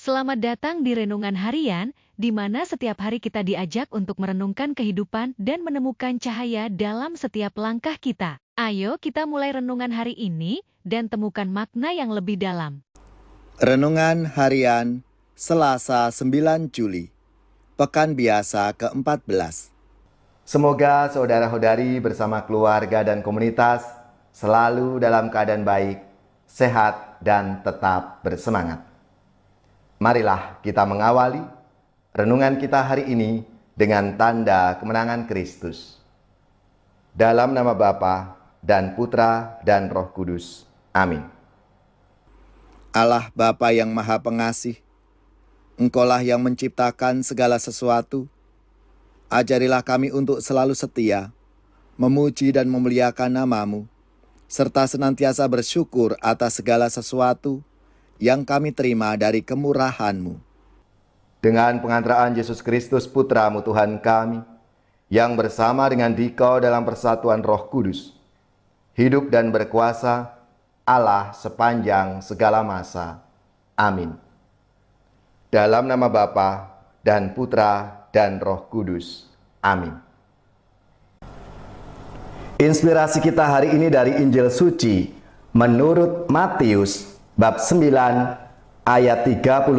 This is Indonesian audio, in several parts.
Selamat datang di Renungan Harian, di mana setiap hari kita diajak untuk merenungkan kehidupan dan menemukan cahaya dalam setiap langkah kita. Ayo kita mulai renungan hari ini dan temukan makna yang lebih dalam. Renungan Harian Selasa 9 Juli, Pekan Biasa ke-14. Semoga saudara-saudari bersama keluarga dan komunitas selalu dalam keadaan baik, sehat, dan tetap bersemangat. Marilah kita mengawali renungan kita hari ini dengan tanda kemenangan Kristus. Dalam nama Bapa dan Putra dan Roh Kudus. Amin. Allah Bapa yang Maha Pengasih, Engkaulah yang menciptakan segala sesuatu. Ajarilah kami untuk selalu setia, memuji dan memuliakan nama-Mu, serta senantiasa bersyukur atas segala sesuatu yang kami terima dari kemurahan-Mu. Dengan pengantaraan Yesus Kristus Putra-Mu Tuhan kami, yang bersama dengan Dikau dalam persatuan Roh Kudus, hidup dan berkuasa Allah sepanjang segala masa. Amin. Dalam nama Bapa dan Putra dan Roh Kudus. Amin. Inspirasi kita hari ini dari Injil Suci menurut Matius bab 9 ayat 32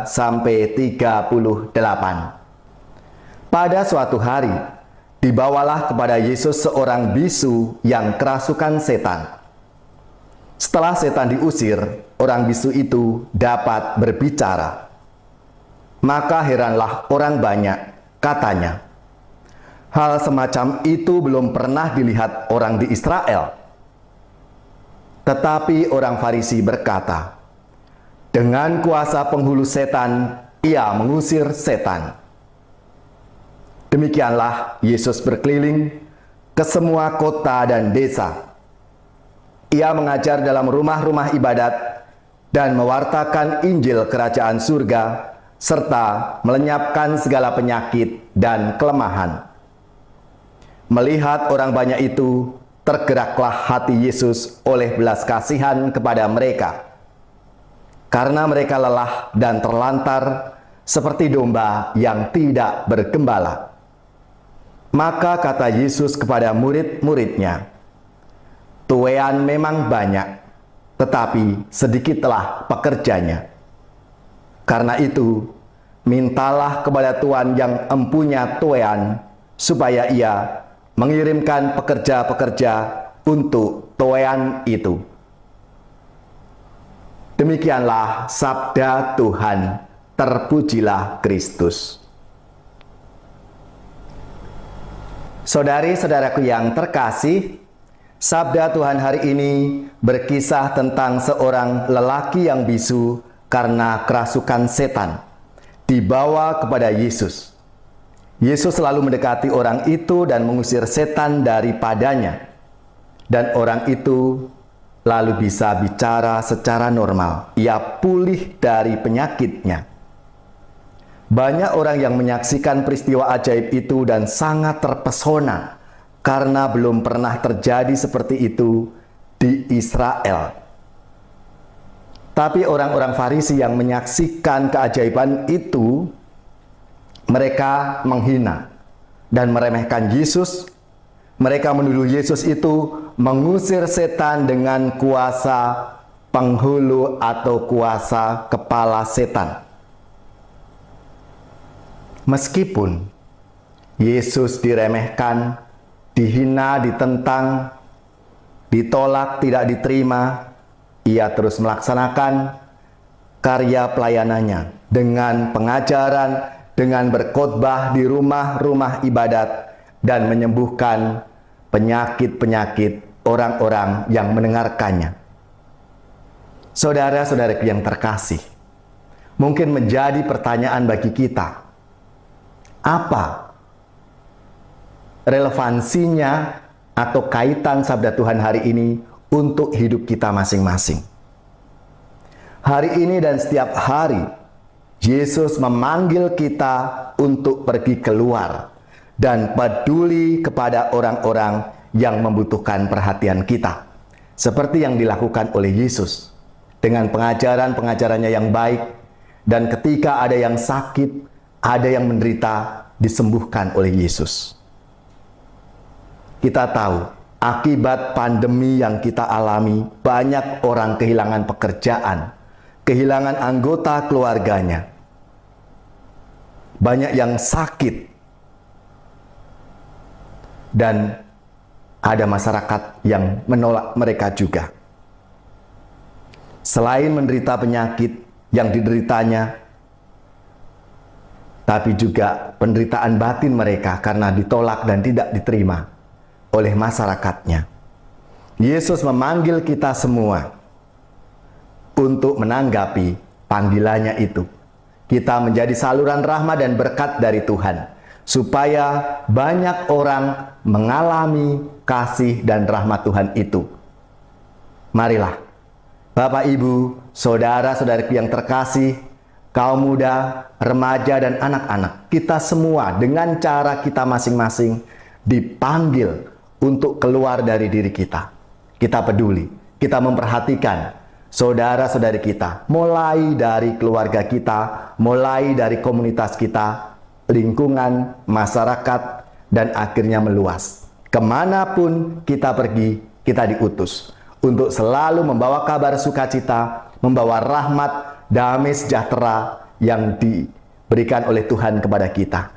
sampai 38. Pada suatu hari, dibawalah kepada Yesus seorang bisu yang kerasukan setan. Setelah setan diusir, orang bisu itu dapat berbicara. Maka heranlah orang banyak, katanya, hal semacam itu belum pernah dilihat orang di Israel. Tetapi orang Farisi berkata, dengan kuasa penghulu setan, ia mengusir setan. Demikianlah Yesus berkeliling ke semua kota dan desa. Ia mengajar dalam rumah-rumah ibadat dan mewartakan Injil Kerajaan Surga, serta melenyapkan segala penyakit dan kelemahan. Melihat orang banyak itu, tergeraklah hati Yesus oleh belas kasihan kepada mereka, karena mereka lelah dan terlantar seperti domba yang tidak bergembala. Maka kata Yesus kepada murid-muridnya, tuaian memang banyak, tetapi sedikitlah pekerjanya. Karena itu, mintalah kepada Tuhan yang empunya tuaian, supaya ia mengirimkan pekerja-pekerja untuk tuaian itu. Demikianlah sabda Tuhan, terpujilah Kristus. Saudari-saudaraku yang terkasih, sabda Tuhan hari ini berkisah tentang seorang lelaki yang bisu karena kerasukan setan, dibawa kepada Yesus. Yesus selalu mendekati orang itu dan mengusir setan daripadanya. Dan orang itu lalu bisa bicara secara normal. Ia pulih dari penyakitnya. Banyak orang yang menyaksikan peristiwa ajaib itu dan sangat terpesona karena belum pernah terjadi seperti itu di Israel. Tapi orang-orang Farisi yang menyaksikan keajaiban itu, mereka menghina dan meremehkan Yesus. Mereka menuduh Yesus itu mengusir setan dengan kuasa penghulu atau kuasa kepala setan. Meskipun Yesus diremehkan, dihina, ditentang, ditolak, tidak diterima, ia terus melaksanakan karya pelayanannya dengan pengajaran, dengan berkhotbah di rumah-rumah ibadat dan menyembuhkan penyakit-penyakit orang-orang yang mendengarkannya. Saudara-saudaraku yang terkasih, mungkin menjadi pertanyaan bagi kita, apa relevansinya atau kaitan sabda Tuhan hari ini untuk hidup kita masing-masing? Hari ini dan setiap hari, Yesus memanggil kita untuk pergi keluar dan peduli kepada orang-orang yang membutuhkan perhatian kita. Seperti yang dilakukan oleh Yesus dengan pengajaran-pengajarannya yang baik, Dan ketika ada yang sakit, ada yang menderita, disembuhkan oleh Yesus. Kita tahu, akibat pandemi yang kita alami, banyak orang kehilangan pekerjaan, kehilangan anggota keluarganya. Banyak yang sakit. Dan ada masyarakat yang menolak mereka juga. Selain menderita penyakit yang dideritanya, tapi juga penderitaan batin mereka karena ditolak dan tidak diterima oleh masyarakatnya. Yesus memanggil kita semua untuk menanggapi panggilannya itu. Kita menjadi saluran rahmat dan berkat dari Tuhan, supaya banyak orang mengalami kasih dan rahmat Tuhan itu. Marilah, Bapak, Ibu, saudara-saudariku yang terkasih, kaum muda, remaja, dan anak-anak, kita semua dengan cara kita masing-masing dipanggil untuk keluar dari diri kita. Kita peduli, kita memperhatikan saudara-saudari kita, mulai dari keluarga kita, mulai dari komunitas kita, lingkungan, masyarakat, dan akhirnya meluas. Kemanapun kita pergi, kita diutus untuk selalu membawa kabar sukacita, membawa rahmat, damai sejahtera yang diberikan oleh Tuhan kepada kita.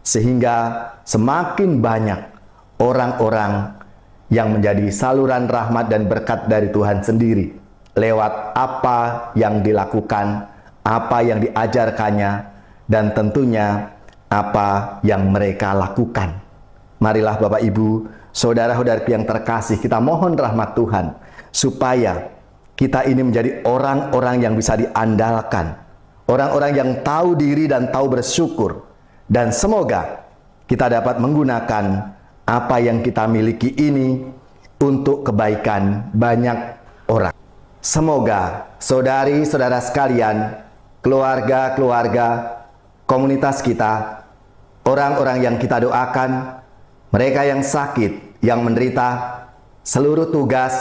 Sehingga semakin banyak orang-orang yang menjadi saluran rahmat dan berkat dari Tuhan sendiri, lewat apa yang dilakukan, apa yang diajarkannya, dan tentunya apa yang mereka lakukan. Marilah Bapak, Ibu, saudara-saudariku yang terkasih, kita mohon rahmat Tuhan, supaya kita ini menjadi orang-orang yang bisa diandalkan, orang-orang yang tahu diri dan tahu bersyukur, dan semoga kita dapat menggunakan apa yang kita miliki ini untuk kebaikan banyak orang. Semoga saudari-saudara sekalian, keluarga-keluarga, komunitas kita, orang-orang yang kita doakan, mereka yang sakit, yang menderita, seluruh tugas,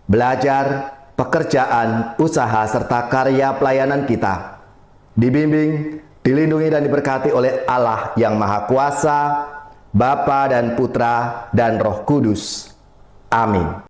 belajar, pekerjaan, usaha, serta karya pelayanan kita dibimbing, dilindungi, dan diberkati oleh Allah yang Maha Kuasa, Bapa dan Putra dan Roh Kudus. Amin.